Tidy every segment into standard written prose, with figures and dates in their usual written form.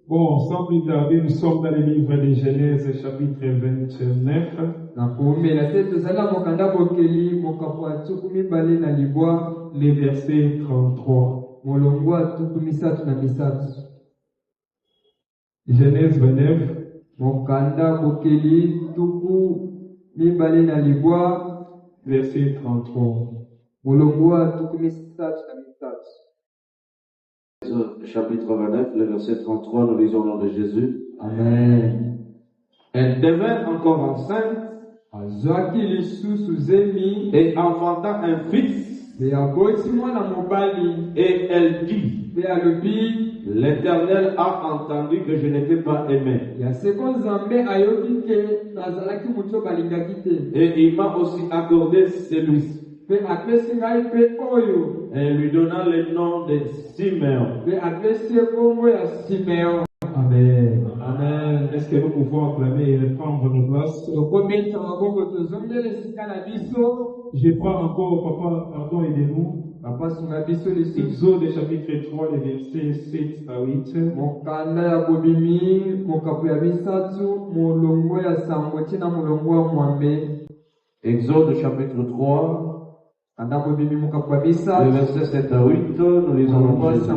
Bon, sans plus tarder, nous sommes dans le livre de Genèse, chapitre 29. Le verset 33. Genèse 29. Verset 33. Chapitre 29, le verset 33, nous lisons au nom de Jésus. Amen. Elle devint encore enceinte et enfanta un fils. Et elle dit, l'Éternel a entendu que je n'étais pas aimé. Et il m'a aussi accordé celui-ci. Et lui donna le nom de Siméon. Amen. Amen. Est-ce que nous pouvons acclamer et reprendre nos places? Je prends encore, papa, pardon, aidez-nous. Exode chapitre 3, les versets 7 à 8. Exode chapitre 3. Le verset 7 à 8, nous lisons le Jésus.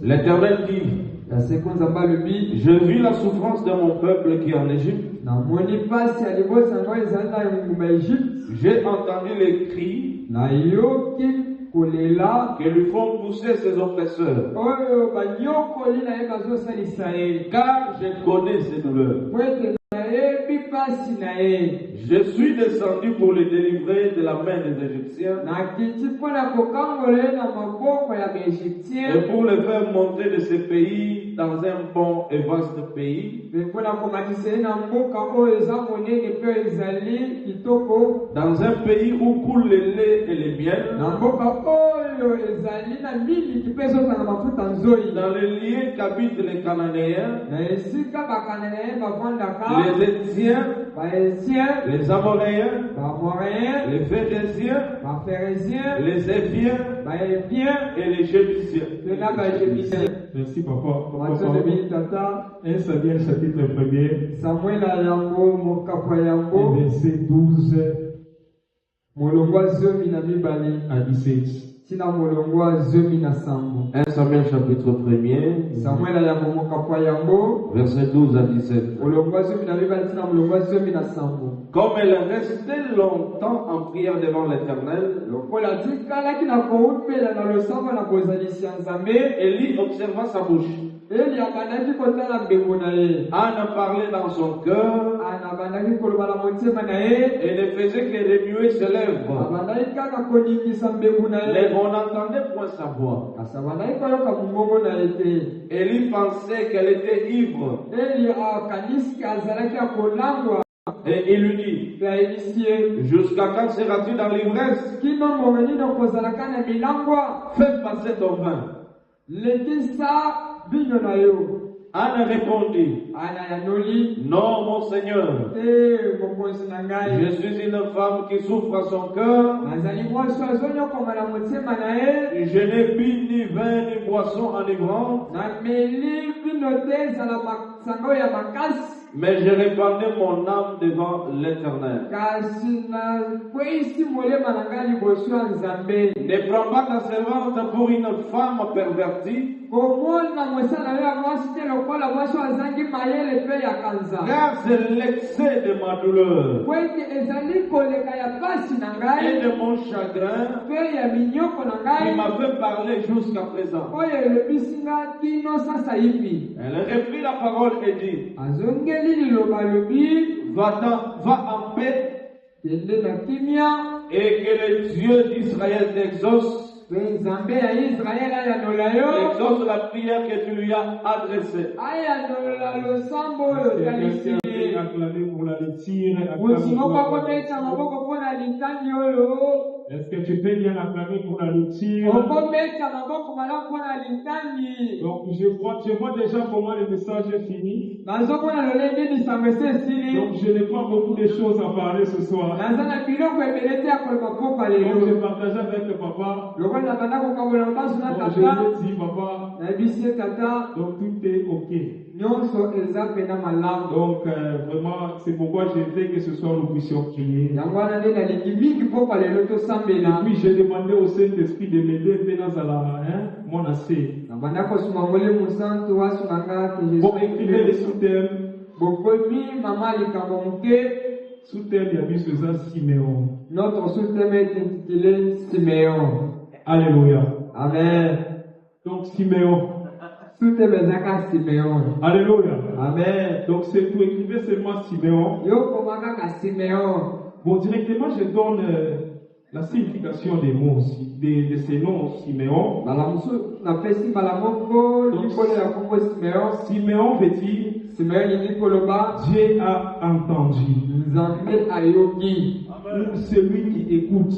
L'Éternel dit, je vis la souffrance de mon peuple qui est en Égypte. J'ai entendu les cris que lui font pousser ses oppresseurs. Car je connais ses douleurs. Je suis descendu pour les délivrer de la main des Égyptiens et pour les faire monter de ce pays dans un bon et vaste pays, dans un pays où coule le lait et le miel, dans les lieux qu'habitent les Cananéens, les Étiens, les Amoréens, les Phéréziens, les Éphiens et les Jébusiens. Merci papa. 1 Samuel chapitre 1er, verset 12 à 17. 1 Samuel chapitre 1er, verset 12 à 17. Comme elle restait longtemps en prière devant l'Éternel, Élie observa sa bouche. Anna parlait dans son cœur et ne faisait que remuer ses lèvres. Mais on n'entendait point sa voix. Élie pensait qu'elle était ivre. Et il lui dit, jusqu'à quand seras-tu dans l'ivresse? Fais passer ton vin. Anna répondit, non mon Seigneur, je suis une femme qui souffre à son cœur, je n'ai bu ni vin ni boisson enivrante, mais je répandais mon âme devant l'Éternel. Ne prends pas ta servante pour une femme pervertie, car c'est l'excès de ma douleur et de mon chagrin qui m'a fait parler jusqu'à présent. Elle reprit la parole et dit, va en paix et que le Dieu d'Israël t'exauce. Exauce la prière que tu lui as adressée. Acclamez pour la lecture. Est-ce que tu peux bien acclamer pour la lecture? Donc je vois déjà comment le message est fini. Donc je n'ai pas beaucoup de choses à parler ce soir. Donc je partage avec le papa. Donc je lui ai dit papa, donc tout est ok. Donc vraiment c'est pourquoi j'ai fait que ce soir nous puissions prier. Et puis j'ai demandé au Saint-Esprit de m'aider dans la mon assez. Pour écrire les sous-thèmes. Sous-thème, il y a vu ce Siméon. Notre sous-thème est intitulé Siméon. Alléluia. Amen. Donc Siméon. Sous-thème est Siméon. Alléluia. Amen. Donc c'est pour écrire seulement Siméon. Bon, directement je donne la signification des mots, de ces noms Siméon. Siméon veut dire Dieu a entendu. Ou celui qui écoute.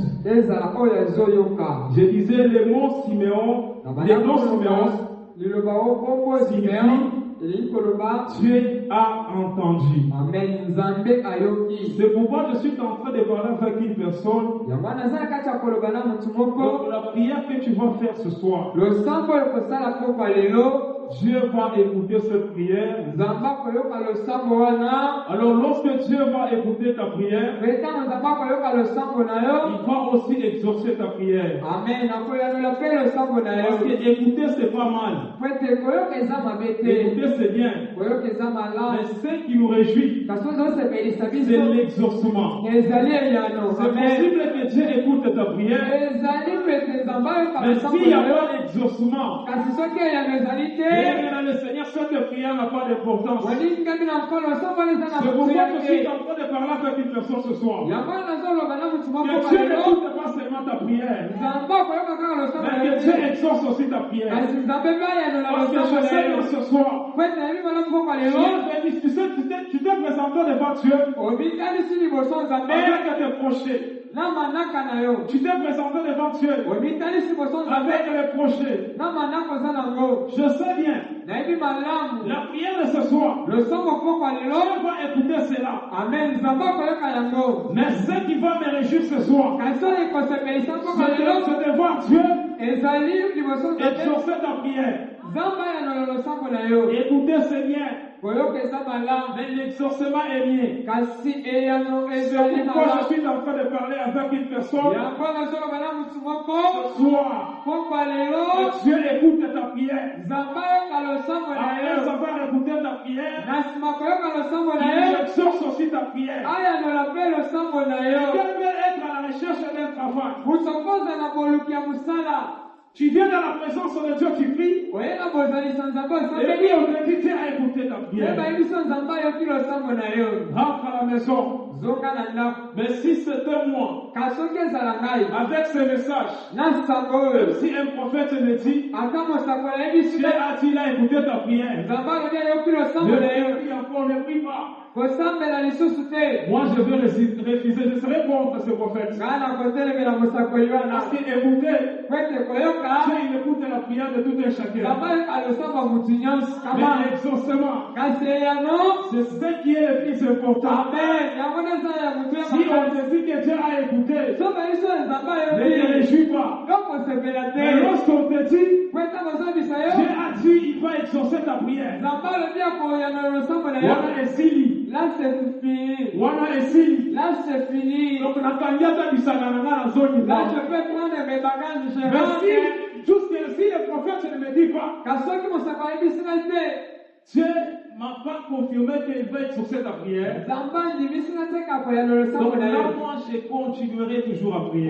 Je disais le mot Siméon, les noms Siméon signifie Dieu a entendu. Amen. C'est pourquoi je suis en train de parler avec une personne. Donc la prière que tu vas faire ce soir, Dieu va écouter cette prière. Alors lorsque Dieu va écouter ta prière, il va aussi exaucer ta prière. Amen. Parce que écouter c'est pas mal. Écouter c'est bien. Mais ce qui nous réjouit, c'est l'exaucement. C'est possible que Dieu écoute ta prière. Mais s'il n'y a pas l'exaucement, le Seigneur, cette prière n'a pas d'importance. C'est pourquoi je suis en train de parler avec une personne ce soir. Que Dieu n'écoute pas seulement ta prière, mais que Dieu exauce aussi ta prière. Parce que je sais que ce soir, tu t'es présenté devant Dieu avec tes projets. Tu t'es présenté devant Dieu avec les projets. Je sais bien. La prière de ce soir, Dieu va écouter cela. Amen. Mais ce qui va me réjouir ce soir, c'est de voir Dieu exaucer ta prière. Écouter c'est bien, mais l'exaucement est bien. C'est pourquoi je suis en train de parler avec une personne ce soir. Que Dieu écoute ta prière. Après avoir écouté ta prière, il exauce aussi ta prière. Quelqu'un veut être à la recherche d'un travail. Tu viens dans la présence de Dieu, tu pries. Et puis on te dit, Dieu a écouté ta prière. Rentre à la maison. Mais si c'était moi, avec ce message, même si un prophète me dit, Dieu a dit, il a écouté ta prière. Ne prie pas. Moi, je vais refuser. Je serai contre ce prophète. Parce qu'il écoutait. Dieu, il écoute la prière de tout un chacun. Mais l'exaucement, c'est ce qui est le plus important. Si on te dit que Dieu a écouté, ne te réjouis pas. Mais lorsqu'on te dit, Dieu a dit, il va exaucer ta prière. Là c'est fini. Là c'est fini. Donc, là je peux prendre mes bagages. Mais si le prophète ne me dit pas, Dieu m'a pas confirmé qu'il va exaucer ta prière. Donc là, moi, je continuerai toujours à prier.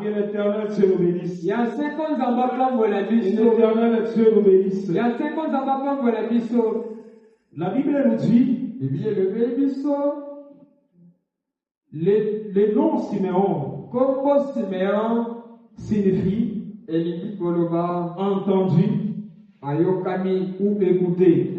Que l'Éternel Dieu nous bénisse. L'éternel Dieu nous bénisse. La Bible nous dit, les noms Siméon signifie entendu, ayokami ou écouter.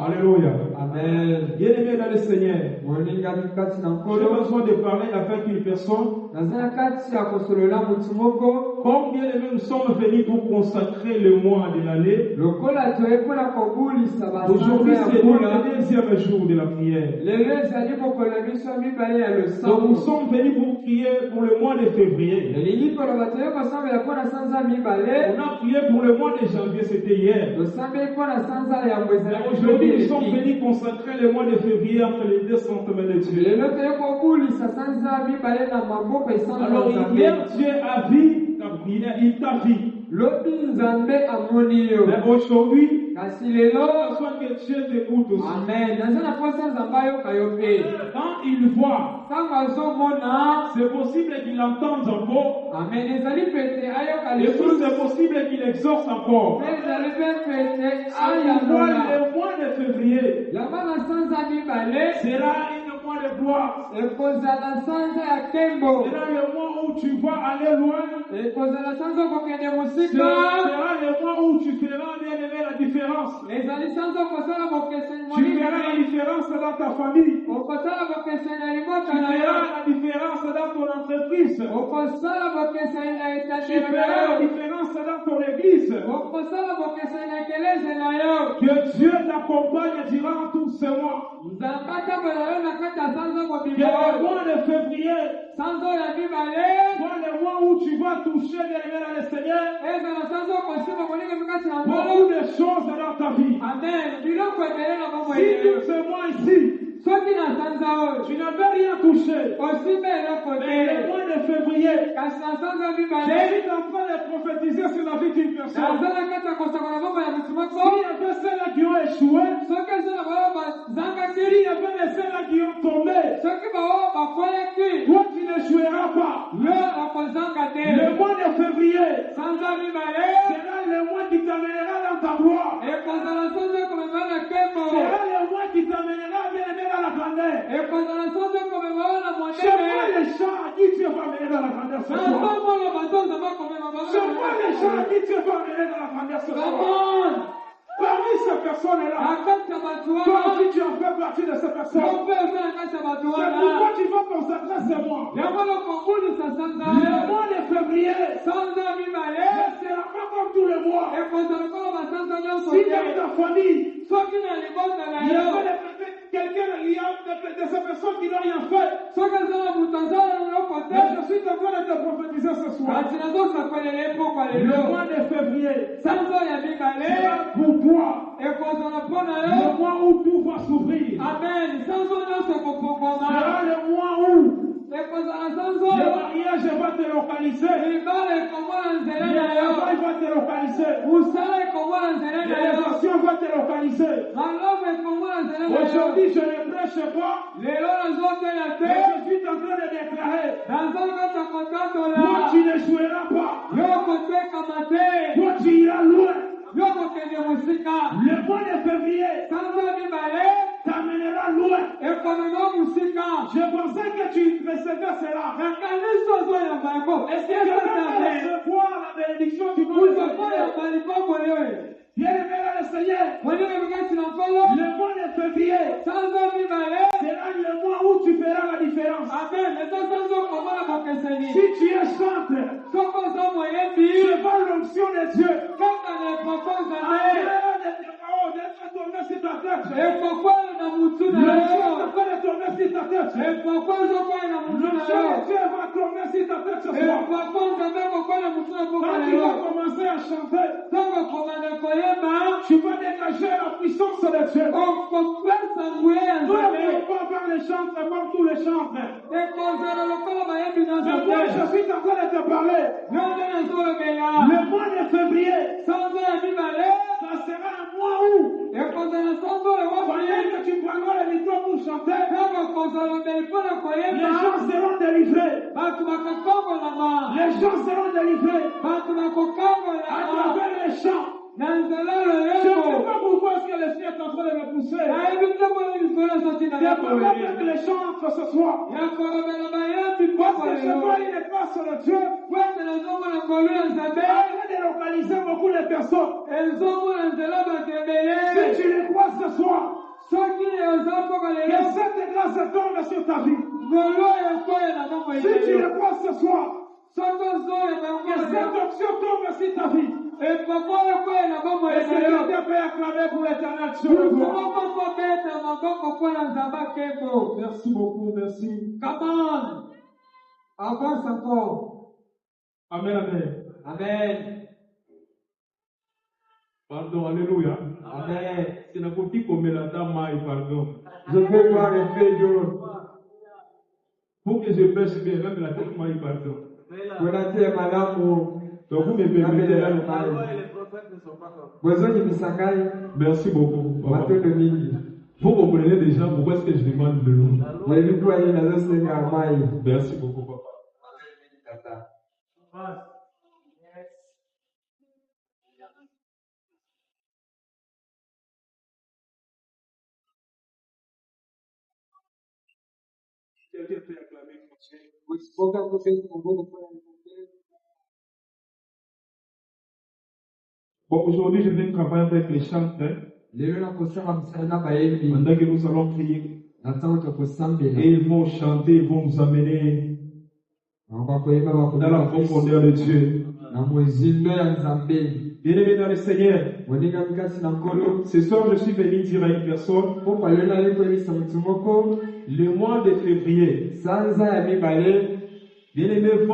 Alléluia. Amen. Bien-aimé dans le Seigneur, Moninga mikati na j'ai nkolo. besoin de parler avec une personne. Nazana kati ya kosolola mutu moko. Comme bien-aimé, nous sommes venus pour consacrer le mois de l'année. Lokola toye mpona kobulisa Aujourd'hui, basanza c'est ya mbula. le deuxième jour de la prière. Lelo ezali mokolo na biso ya mibale ya Donc, nous losambo. sommes venus pour prier pour le mois de février. Elingi koloba toye kosambela mpona sanza ya mibale. On a prié pour le mois de janvier, c'était hier. Tosambeli mpona sanza ya mbwe ezalaki Mais aujourd'hui, nous sommes eleki. venus consacrer le mois de février entre les deux sentiments de Dieu. Lelo toye kobulisa sanza ya mibale na maboko esanza Alors, ya hier, Nzambe. Dieu a vu ta prière, il t'a vu. Lobi Nzambe amoni yo. Mais aujourd'hui, Kasi lelo. soit que Dieu t'écoute aussi. Amen. Naza na posa Nzambe ayoka yo mpe. Quand il voit, Ntango azomona. c'est possible qu'il entende encore. Amen. Ezali pete ayoka Et puis, lisusu. c'est possible qu'il exauce encore. Ezali mpe pete Quand il voit ayanola. le mois de février, Yango na sanza mibale. sera un mois de gloire. Ekozala sanza ya nkembo. Sera le mois où tu vas aller loin. Ekozala sanza okokende mosika. Sera le mois où tu feras bien aimer la différence. Ezali sanza okosala bokeseni Tu verras la molimo. différence dans ta famille. Okosala bokeseni na libota Tu na yo. verras la différence dans ton entreprise. Okosala bokeseni na Tu etatelo na verras la yo. différence dans ton église. Okosala bokeseni na ekeleze na yo. Que Dieu t'accompagne durant tous ces mois. Nzambe atambola yo na kati ya sanza Que mobimba le oyo. mois de février Sanza ya mibale. soit le mois où tu vas toucher bien aimé dans le Seigneur Ezala sanza okosima moninga mikati na beaucoup ngolo. de choses dans ta vie. Amen. Biloko ebele na bomoi Si eyo. tous ces mois ici, Soki na sanza oyo. tu n'avais rien touché, Osime eloko mais le te. mois de février, Kasi na sanza j'ai mibale. envie d'enfin de prophétiser sur la vie d'une personne. Naza na kati ya kosaka na bomoi ya mutu moko. S'il y avait ceux-là qui ont échoué, Soki ezala baoyo bazangaki. s'il y avait ceux-là qui ont tombé, Soki baoyo bakweyaki. toi tu n'échoueras pas. Yo bakozanga te. Le mois de février Sanza mibale. sera le mois qui t'amènera dans ta gloire. Ekozala sanza ekomema na nkembo. Sera le mois qui t'amènera bien aimé dans la grandeur. Ekozala sanza ekomema yo na Je vois monene. les gens à qui Dieu va amener dans la grandeur ce soir. Nazomona bato Nzambe akomema bango Je na vois les gens à monene. qui Dieu va amener dans la grandeur ce soir. Come on. Parmi ces personnes-là, Na kati ya bato toi wana. aussi tu en fais partie de ces personnes. Yo mpe oza na kati ya bato C'est wana. pourquoi tu vas consacrer ce mois. Yango lokobulisa sanza Le oyo. mois de février Sanza ne mibale. sera pas comme tous les mois. Ekozala lokola basanza nyonso Si te. dans ta famille, Soki na libota na il y a yo. quelqu'un de ces personnes qui n'ont rien fait, Soki aza na moto aza na eloko te. mais je suis en train de te prophétiser ce soir. Kasi nazosakolele pokwa Le lelo. mois de février Sanza ya mibale. sera pour toi Ekozala mpo na le yo. mois où tout va s'ouvrir. Amen. Sanza nyonso ekopongwama. Sera le mois où Ekozala sanza le oyo. mariage va te localiser, Libala ekomona nzela le na yo. travail va te localiser, Mosala ekomona nzela na yo. l'élévation va te localiser. Maloba ekomona nzela na yo. Aujourd'hui, je ne prêche pas, Lelo nazotela te. mais je suis en train de déclarer, Nazokata toi kotandola. tu n'échoueras pas, Yo kotekama te. toi tu iras loin. Yo kokende mosika. Le mois de février Sanza mibale t'amènera loin. ekomema mosika. Je pensais que tu recevais cela. Nakanisi ozoyamba yango. Est-ce que tu vas recevoir la bénédiction du nom de Dieu? Uzokoyamba liboko yoyo. Bien-aimé dans le Seigneur, Mwenyewe mikati na nkolo. le mois de février Sanza mibale. sera le mois où tu feras la différence. Amen. Eza sanza okomona bokeseni. Si tu es chantre, Soko oza moyebi. tu vas l'onction de Dieu. Kaka na ekoko En nzambe. train d'être tourné sur ta tête. Ekoko na mutu na Le yo. ciel est en train de tourner sur ta tête. Ekoko ezokoya na mutu Le na ciel yo. de Dieu va tourner sur ta tête ce soir. Ekoko nzambe ekokoya na mutu na boko Quand na tu vas yo. commencer à chanter, Soko komanda koyeba. tu vas dégager la puissance de Dieu. Okopesa nguye ya Nous ne nzambe. pouvons pas faire les chantres comme tous les chantres. Ekozala lokola bayebi Mais nyonso moi, te. je suis en train de te parler. Yo nde nazolobela. Le mois de février, Sanza ya mibale. ça sera un mois où, Ekozala sanza oyo pendant wakoye. que tu prendras le micro pour chanter, Kaka kozala mbeli mpona les koyeba. gens seront délivrés. Bato bakokongolama. Les gens seront délivrés Bato à bakokongolama. travers les chants. Na nzela Je ne sais loyeko. pas pourquoi est-ce que le Seigneur est en train de me pousser. Nayebi te mpona lisolo esoti na Je yako peux pas lelo. faire les chantres ce soir. Ya kolobela bayebi Parce mpoko que je lelo. vois une grâce de Dieu Kwete nazomona ngolu ya en nzambe. train de localiser beaucoup de de personnes. Si tu les crois ce soir, que cette grâce tombe sur ta vie. Si tu les crois ce soir, que cette option tombe sur ta vie. Et que Dieu peut acclamer pour l'éternel sur le gloire. Merci beaucoup, merci. Come on. Avance encore. Amen, amen. Amen. Pardon, alléluia. Amen. C'est la copie comme la dame, pardon. Je veux voir le fait d'eau. Pour que je pêche bien, même la tête, moi, pardon. Voilà, tu es madame ou. Donc vous me permettez là. Merci beaucoup. Vous comprenez déjà pourquoi est-ce que je demande de l'eau. Merci beaucoup, papa. Quelqu'un peut acclamer Bon, aujourd'hui, je viens travailler avec les chanteurs. Pendant que nous allons prier. Et ils vont chanter, ils vont nous amener dans la profondeur de Dieu. Bien-aimés dans le Seigneur, ce soir je suis venu dire à une personne, le mois de février, bien-aimés,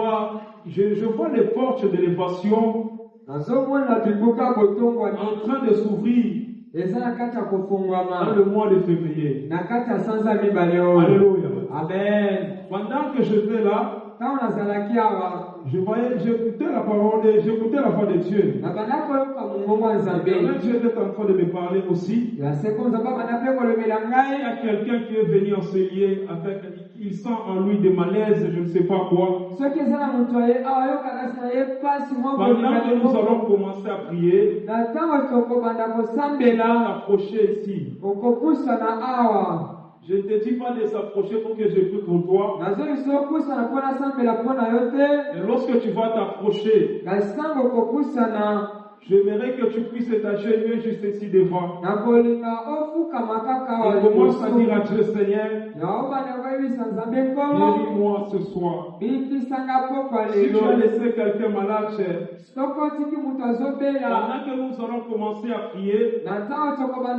je vois les portes de l'élévation en train de s'ouvrir dans le mois de février. Alléluia. Amen. Pendant que j'étais là, j'écoutais la parole, j'écoutais la voix de Dieu. Dieu était en train de me parler aussi. Il y a quelqu'un qui est venu en ce lieu avec, il sent en lui des malaises, je ne sais pas quoi. Pendant que nous allons commencer à prier, approcher ici. Je ne te dis pas de s'approcher pour que je prie pour toi. Et lorsque tu vas t'approcher, j'aimerais que tu puisses t'agenouiller juste ici devant. Et commence à dire à Dieu, Seigneur, guéris-moi ce soir. Si tu as laissé quelqu'un malade, pendant que nous allons commencer à prier, toi tu vas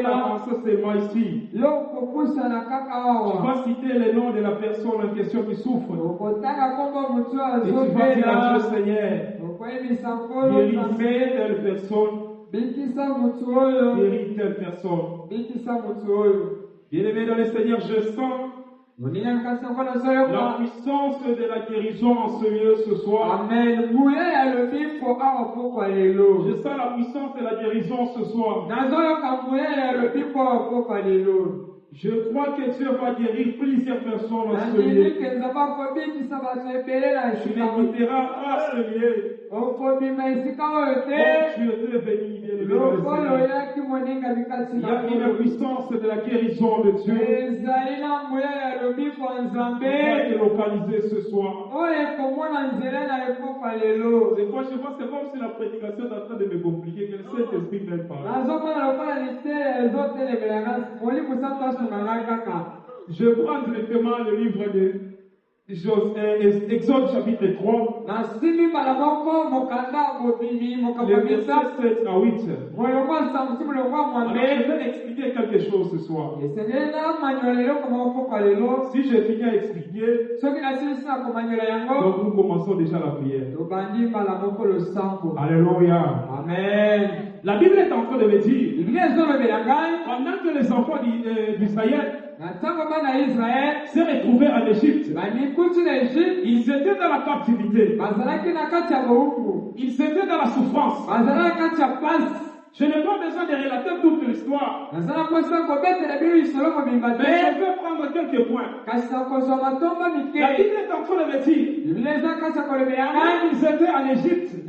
t'avancer seulement ici. Tu vas citer le nom de la personne en question qui souffre. Et tu vas dire à Dieu, Seigneur, guéris telle personne. Guéris telle personne. Bien-aimé dans le Seigneur, je sens la puissance de la guérison en ce lieu ce soir. Amen. Je sens la puissance de la guérison ce soir. Je crois que Dieu va guérir plusieurs personnes en ce lieu. Tu n'écouteras pas ce lieu. Donc tu étais venu, il y a une puissance de la guérison de Dieu. Tu vas te localiser ce soir. C'est quoi, je vois, c'est comme si la prédication est en train de me compliquer, que le Saint-Esprit m'aide pas. Je prends directement le livre de Exode chapitre 3. Les versets 7 à 8. Alors, je vais expliquer quelque chose ce soir. Si j'ai fini à expliquer, donc nous commençons déjà la prière. Alléluia. Amen. La Bible est en train de me dire, pendant que les enfants d'Israël s'est retrouvé en Égypte, ils étaient dans la captivité, ils étaient dans la souffrance. Je n'ai pas besoin de relater toute l'histoire. Mais je peux prendre quelques points. La Bible est en train de me dire, quand ils étaient en Égypte,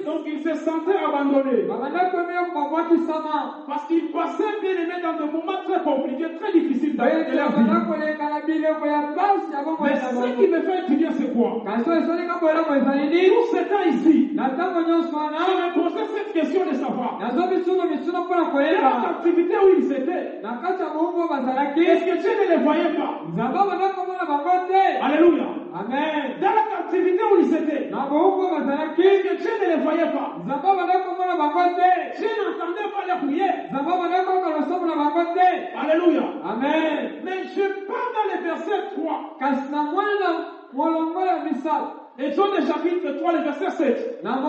donc ils se sentaient abandonnés. Parce qu'ils passaient bien aimés dans des moments très compliqués, très difficiles dans leur vie. Mais ce qui me fait étudier, c'est quoi? Tout ce temps ici, je me posais cette question de savoir. Dans l'activité où ils étaient, est-ce que Dieu ne les voyait pas? Alléluia. Amen. Dans la captivité où ils étaient, est-ce que Dieu ne les voyait pas? Dieu n'entendait pas les prières. Alléluia. Amen. Mais je parle dans le verset 3. Exode chapitre 3, le verset 7. La Bible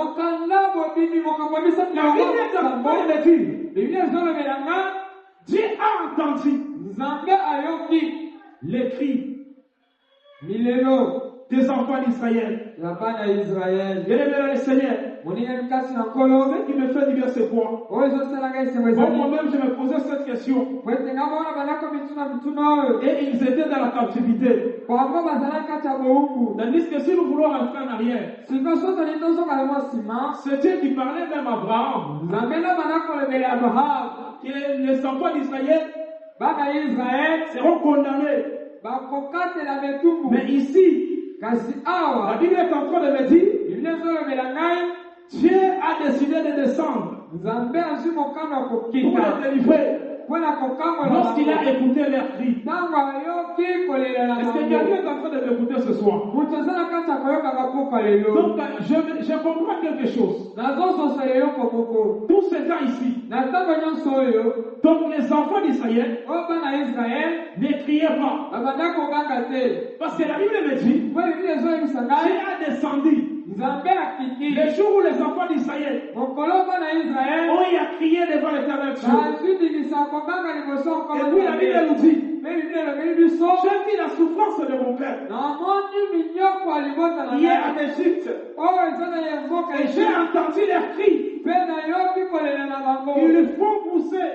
est en train de dire, Dieu a entendu les cris des enfants d'Israël. Bien-aimé le Seigneur, ce qui me fait dire c'est quoi? Moi-même, je me posais cette question. Et ils étaient dans la captivité. Tandis que si nous voulons rentrer en arrière, c'est Dieu qui parlait même à Abraham. Que les enfants d'Israël seront condamnés. Mais ici, la Bible est en train de me dire, Dieu a décidé de descendre pour les délivrer lorsqu'il a écouté leurs cris. Est-ce que quelqu'un est en train de m'écouter ce soir? Donc, je comprends quelque chose. Tout ce temps ici, donc les enfants d'Israël ne criaient pas. Parce que la Bible me dit, Dieu a descendu. Le jour où les enfants d'Israël ont crié devant l'Éternel Dieu. Et puis la Bible nous dit, j'ai vu la souffrance de mon père hier en Égypte. Et j'ai entendu leurs cris. Ils le font pousser.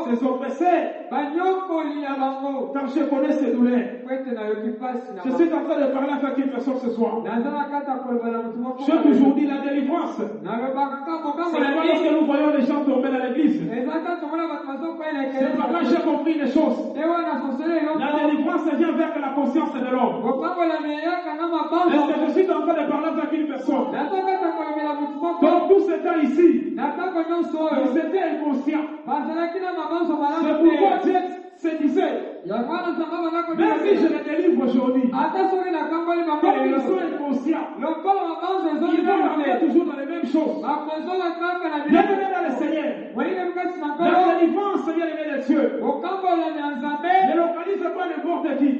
Ces oppressés. Quand je connais ces douleurs, je suis en train de parler avec une personne ce soir. J'ai toujours dit la délivrance. C'est pas lorsque nous voyons les gens tomber dans l'église. C'est pas là que j'ai compris les choses. La délivrance vient vers la conscience de l'homme. Est-ce que je suis en train de parler avec une personne? Dans tout ce temps ici, ils étaient inconscients. C'est pourquoi Dieu se disait, même si je les délivre aujourd'hui, comme ils sont inconscients, ils vont rentrer toujours dans les mêmes choses. Bien-aimé dans le Seigneur, la délivrance vient de Dieu. Ne localise pas n'importe qui.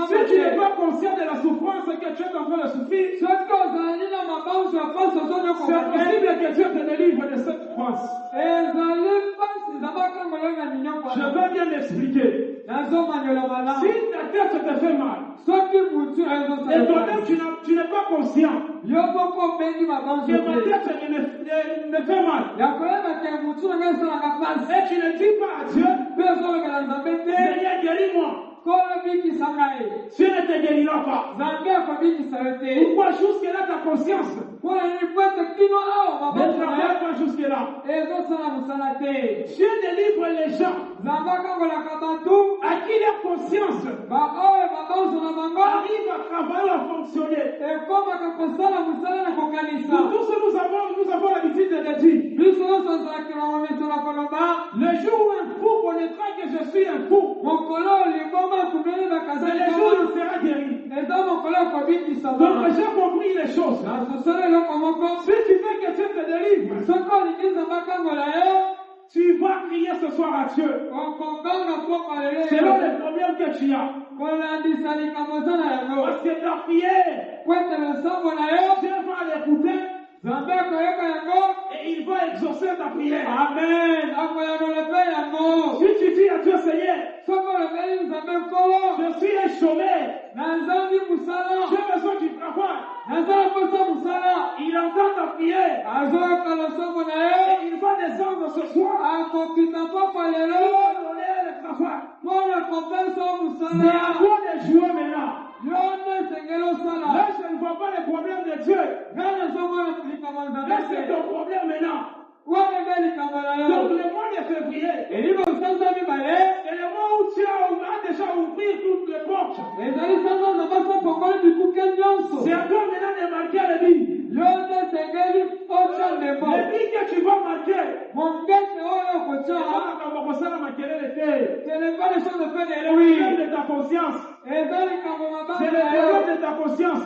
Si tu n'es pas conscient de la souffrance que tu es en train de souffrir, c'est possible que Dieu te délivre de cette souffrance. Je vais bien l'expliquer. Si ta tête te fait mal, et toi-même tu n'es pas conscient que ma tête me fait mal, et tu ne dis pas à Dieu, Seigneur, guéris-moi. Dieu ne te guérira pas. Pourquoi jusque-là ta conscience ne travaille pas jusque-là? Dieu délivre les gens à qui leur conscience arrive à travailler, à fonctionner. Pour tout ce que nous avons l'habitude de dire. Le jour où un fou connaîtra que je suis un fou, c'est le jour où il sera guéri. Donc j'ai compris les choses. Si tu veux que Dieu te délivre, tu vas crier ce soir à Dieu selon les problèmes que tu as. Parce que ta prière, Dieu va l'écouter et il va exaucer ta prière. Amen. Si tu dis à Dieu, Seigneur, je suis un chômeur, j'ai besoin du travail, Il entend ta prière. Et il va descendre ce soir. C'est à toi de jouer maintenant. Là, je ne vois pas les problèmes de Dieu. Là, c'est ton problème maintenant. Donc le mois de février, c'est le mois où tu as déjà ouvert toutes les portes. C'est à toi maintenant de marquer le but. Le but que tu vas marquer. Ce n'est pas les choses de faire des problèmes de ta conscience. C'est le problème de ta conscience.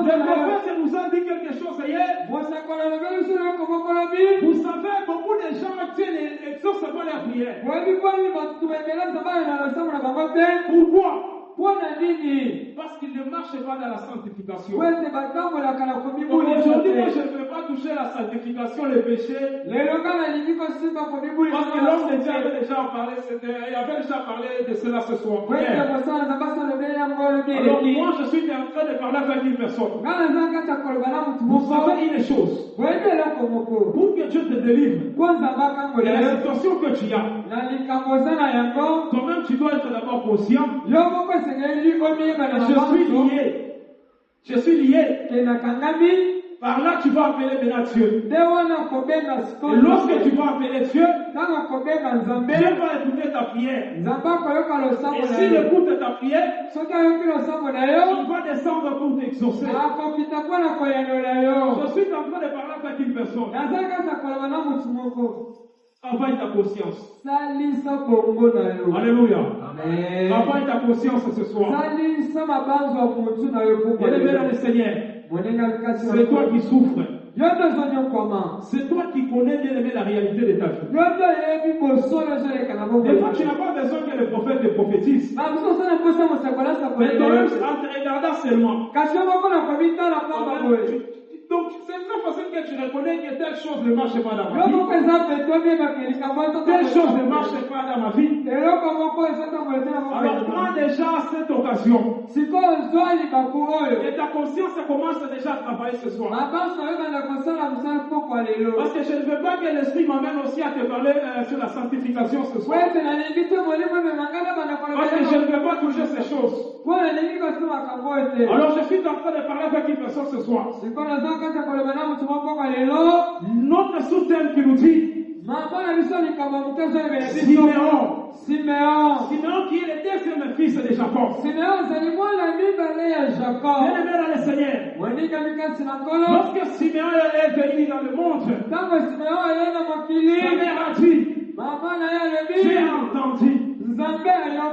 Le prophète nous a dit quelque chose hier. Vous savez, beaucoup de gens exaucent pas la prière. Pourquoi? Parce qu'il ne marche pas dans la sanctification. Aujourd'hui, moi, je ne veux pas toucher la sanctification, le péché. Parce que l'homme de Dieu avait déjà parlé, il avait déjà parlé de cela ce soir. Alors, moi, je suis en train de parler avec une personne. Vous savez une chose. Pour que Dieu te délivre de la situation que tu as, toi-même, tu dois être d'abord conscient. Je suis lié. Par là, tu vas appeler maintenant Dieu. Et lorsque tu vas appeler Dieu, Dieu va écouter ta prière. Et s'il écoute ta prière, il va descendre pour t'exaucer. Je suis en train de parler avec une personne. Travaille ta conscience. Alléluia. Travaille ta conscience ce soir. Bien-aimé dans le Seigneur, c'est toi qui souffres. C'est toi qui connais bien aimé la réalité de ta vie. Des fois, tu n'as pas besoin que le prophète te prophétise. Mais toi-même, en te regardant seulement. Donc, c'est très facile que tu reconnais que telle chose ne marche pas dans ma vie. Telle chose ne marche pas dans ma vie. Alors, prends déjà cette occasion. Et ta conscience commence déjà à travailler ce soir. Parce que je ne veux pas que l'Esprit m'amène aussi à te parler sur la sanctification ce soir. Parce que je ne veux pas toucher ces choses. Alors, je suis en train de parler avec une personne ce soir. Notre sous-thème qui nous dit Siméon qui est le deuxième fils de Jacob. Bien-aimé dans le Seigneur, lorsque Siméon est venu dans le monde, sa mère a dit, Dieu a entendu,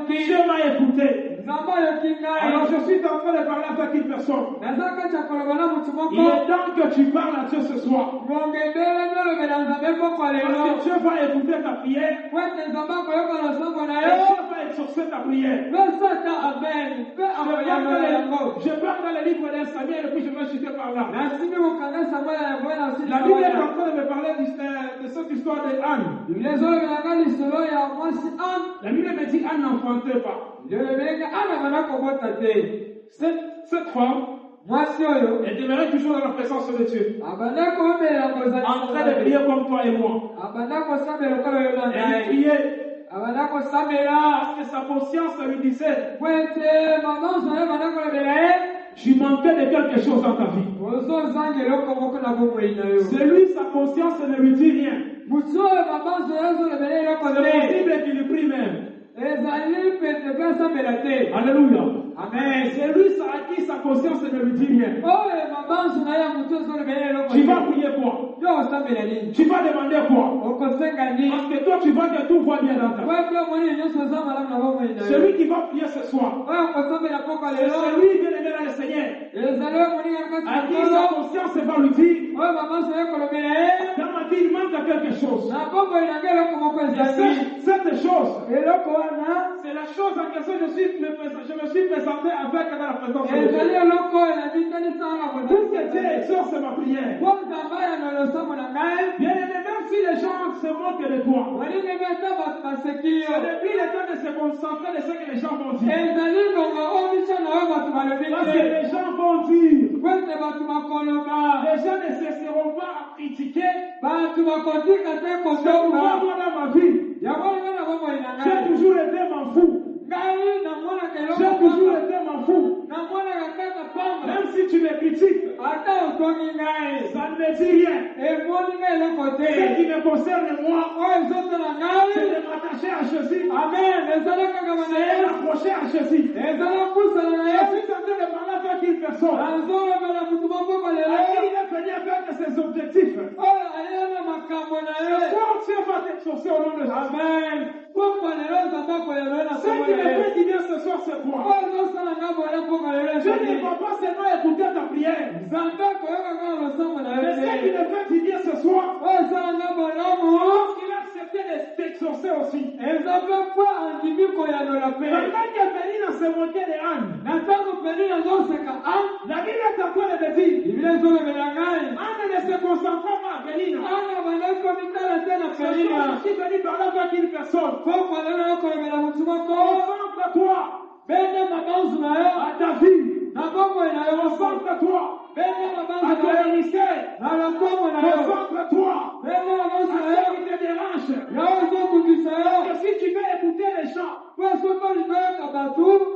Dieu m'a écouté. Alors je suis en train de parler avec une personne. Il est temps que tu parles à Dieu ce soir. Parce que Dieu va écouter ta prière. Et Dieu va exaucer ta prière. Je parle dans le livre de Samuel et puis je vais chuter par là. La Bible est en train de me parler de cette histoire de Anne. La Bible me dit Anne n'enfantait pas. Cette femme, elle demeurait toujours dans la présence de Dieu. En train de prier comme toi et moi. Elle priait. Parce que sa conscience lui disait, tu manquais de quelque chose dans ta vie. Celui, sa conscience ne lui dit rien. C'est possible qu'il lui prie même. Alléluia. Amen. C'est lui à qui sa conscience ne lui dit rien. Tu vas prier quoi? Tu vas demander quoi? Parce que toi tu vois que tout va bien dans ta vie. Celui qui va prier ce soir, c'est celui bien aimé dans le Seigneur, à qui sa conscience va lui dire, dans ma vie il manque quelque chose. Cette chose, c'est la chose en question je me suis présenté avec dans la présence de Dieu. Pour que Dieu exauce ma prière. Bien aimé, même si les gens se moquent de toi, ce n'est plus le temps de se concentrer sur ce que les gens vont dire. Parce que les gens vont dire, les gens ne cesseront pas à critiquer. Je vois moi dans ma vie, j'ai toujours été m'en fou. J'ai toujours été m'en fou. Même si tu me critiques, ça ne me dit rien. Ce qui me concerne moi, c'est de m'attacher à Jésus. Amen. C'est m'approcher à Jésus. Je suis en train de parler avec une personne. À qui il est venu avec ses objectifs. Ce soir, Dieu va t'exaucer au nom de Jésus. Amen. Ce qui me fait du bien ce soir, c'est quoi? Je ne vais pas seulement écouter ta prière. Mais ce qui me fait du bien ce soir, lorsqu'il a accepté de t'exaucer aussi. Pendant que Pénina se moquait de Anne, la Bible est en train de dire, Anne ne se concentre pas à Pénina. Je suis venu parler avec une personne. Concentre-toi à ta vie. Concentre-toi à ton ministère. Concentre-toi à ce qui te dérange. Parce que si tu veux écouter les gens,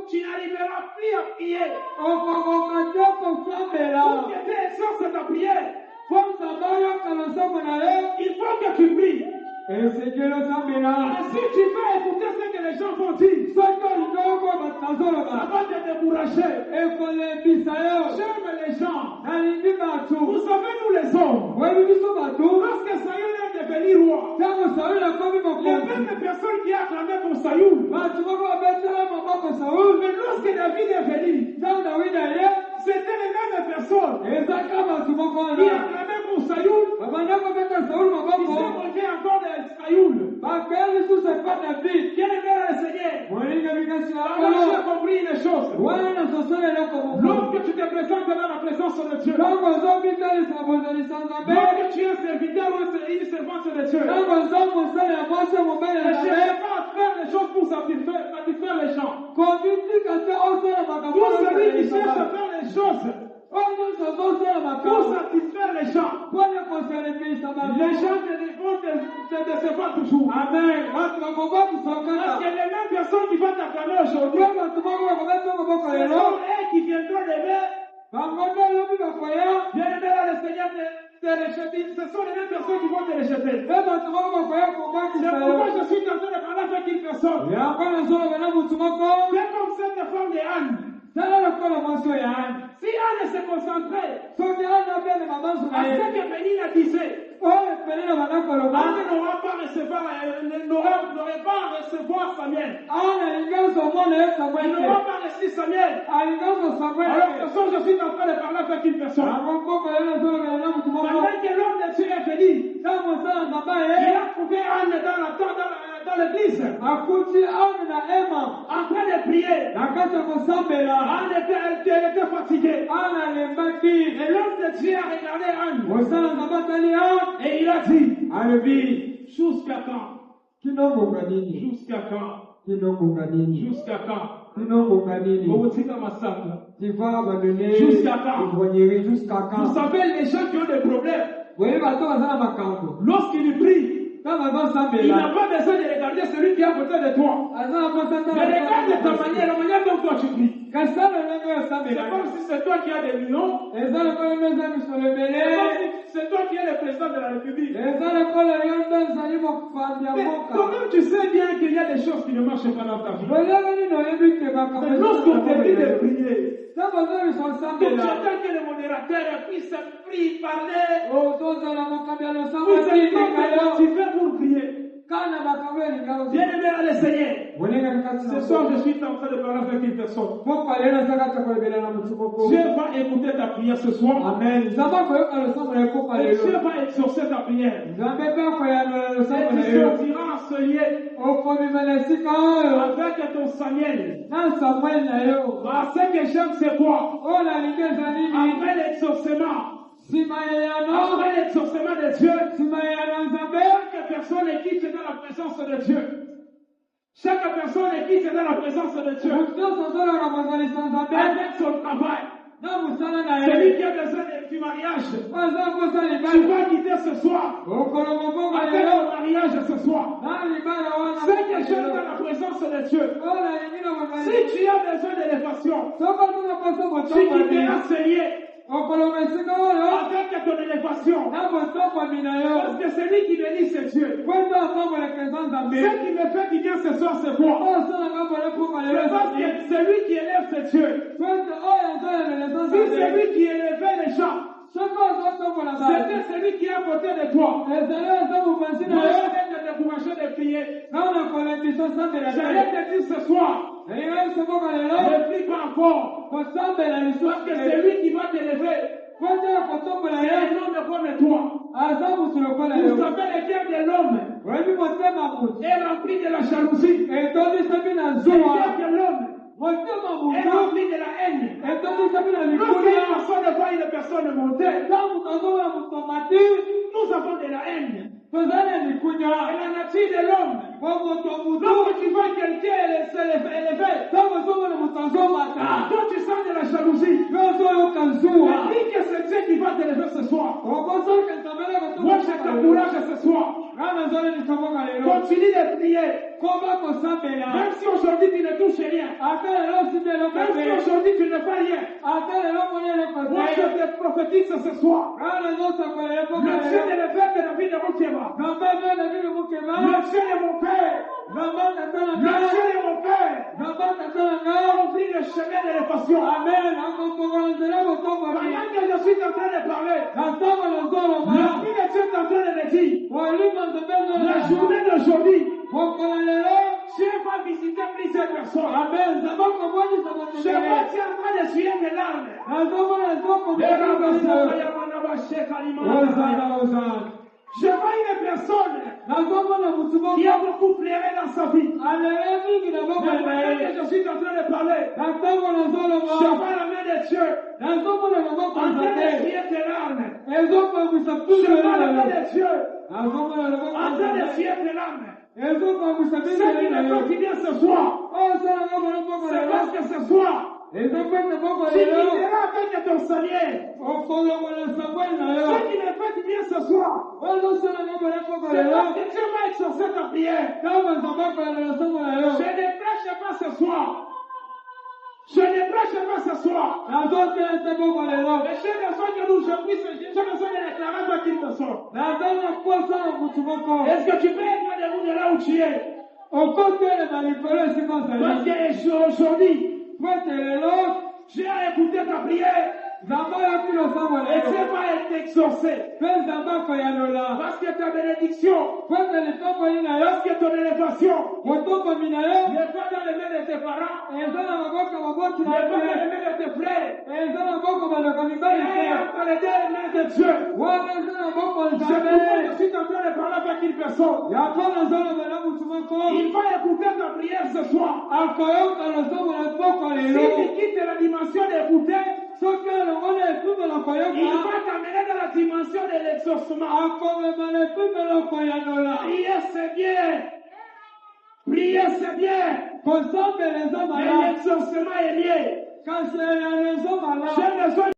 tu n'arriveras plus à prier. Pour que tu exauces ta prière, il faut que tu pries. Et si tu veux écouter ce que les gens vont dire, ça va te décourager. J'aime les gens. Vous savez, nous les hommes, lorsque Saül est devenu roi, les mêmes personnes qui ont acclamé pour Saül, mais lorsque David est venu, c'était les mêmes personnes qui acclamaient pour Saül, qui se moquaient encore de Saül. Bien aimé le Seigneur, alors tu as compris une chose. Lorsque tu te présentes dans la présence de Dieu, lorsque tu es un serviteur ou une servante de Dieu, ne cherche pas à faire les choses pour satisfaire les gens. Pour celui qui cherche à faire les choses pour satisfaire les gens, les gens vont te décevoir toujours. Amen. Parce que les mêmes personnes qui vont t'acclamer aujourd'hui, ce sont eux qui viendront demain. Bien aimé le Seigneur te rejeter. Ce sont les mêmes personnes qui vont te rejeter. C'est pourquoi je suis en train de parler avec une personne. C'est comme cette femme de Anne. Si Anne se concentrait à ce que Pénina disait, Anne n'aurait pas recevoir Samuel. Elle n'aura pas reçu Samuel. Alors, de toute façon, je suis en train de parler avec une personne. Pendant que l'homme de Dieu est venu, il a trouvé Anne dans l'église, en train de prier. Anne était fatiguée. Et l'homme de Dieu a regardé Anne. Et il a dit, jusqu'à quand? Jusqu'à quand? Jusqu'à quand? Jusqu'à quand? Vous savez, les gens qui ont des problèmes, lorsqu'ils prient, il n'a pas besoin de regarder celui qui est à côté de toi. Mais regarde ta manière, la manière dont toi tu pries. C'est comme si c'est toi qui as des millions. C'est toi qui es le président de la République. Mais toi-même tu sais bien qu'il y a des choses qui ne marchent pas dans ta vie. Mais lorsqu'on te dit de prier, donc tu attends que le modérateur puisse prier, parler. Vous êtes pas motivé pour prier. Bien aimé le Seigneur, ce soir je suis en train de parler avec une personne. Dieu va écouter ta prière ce soir. Amen. Et Dieu va exaucer ta prière. Et tu sortiras enseigné avec ton Samuel. Ce que j'aime c'est quoi? Après l'exaucement, Après l'exaucement de Dieu, chaque personne est quitte dans la présence de Dieu. Chaque personne est quitte dans la présence de Dieu. Avec son travail. Celui qui a besoin du mariage, tu vas quitter ce soir. Avec ton mariage ce soir. Fais quelque chose dans la présence de Dieu. Si tu as besoin d'élévation, tu quitteras ce lieu. Avec ton élévation. Parce que celui qui bénit c'est Dieu. Ce qui me fait du bien ce soir c'est quoi? C'est parce que celui qui élève c'est Dieu. Si celui qui élevait les gens, c'était celui qui est à côté de toi. J'allais te décourager de prier. J'allais te dire ce soir. Ne prie pas encore. Parce que c'est lui qui va t'élever. C'est un homme comme toi. Vous savez le cœur de l'homme est rempli de la jalousie. Le cœur de l'homme est rempli de la haine. Lorsqu'une personne voit une personne monter, nous avons de la haine. Et la nature de l'homme. Lorsque tu vois quelqu'un s'élever, toi tu sens de la jalousie. Mais dis que c'est Dieu qui va t'élever ce soir. Moi je t'encourage ce soir. Continue de prier. Même si aujourd'hui tu ne touches rien. Même si aujourd'hui tu ne fais rien. Moi je te prophétise ce soir. Le Dieu de l'évêque de David de Moutiéba. Le Dieu de mon père. Le Dieu de mon père. Ouvrir le chemin de l'élévation. Amen. Pendant que je suis en train de parler, l'Esprit de Dieu est en train de me dire, la journée d'aujourd'hui, Dieu va visiter plusieurs personnes. Amen. Je vois que tu es en train de suivre mes larmes. Je vois une personne qui a beaucoup pleuré dans sa vie. Mais pendant que je suis en train de parler, je vois la main de Dieu en train de essuyer tes larmes. Je vois la main de Dieu en train de essuyer tes larmes. Ce qui me fait du bien ce soir, c'est parce que ce soir, tu quitteras avec ton salaire. Ce qui me fait du bien ce soir, c'est parce que Dieu va exaucer ta prière. Je ne prêche pas ce soir. Je ne prêche pas ce soir. Mais j'ai besoin que nous, j'ai besoin de déclarer toi qui te sort. Est-ce que tu peux être debout de là où tu es? Parce qu'aujourd'hui, j'ai écouté ta prière. Et Dieu va être exaucé. Parce que ta bénédiction, parce que ton élévation n'est pas dans les mains de tes parents, n'est pas dans les mains de tes frères, et entre les deux mains de Dieu. Je suis en train de parler avec une personne. Il va écouter ta prière ce soir. Si tu quittes la dimension d'écouter, il va t'amener dans la dimension de l'exaucement. Prier c'est bien. Prier c'est bien. Mais l'exaucement est lié. J'ai besoin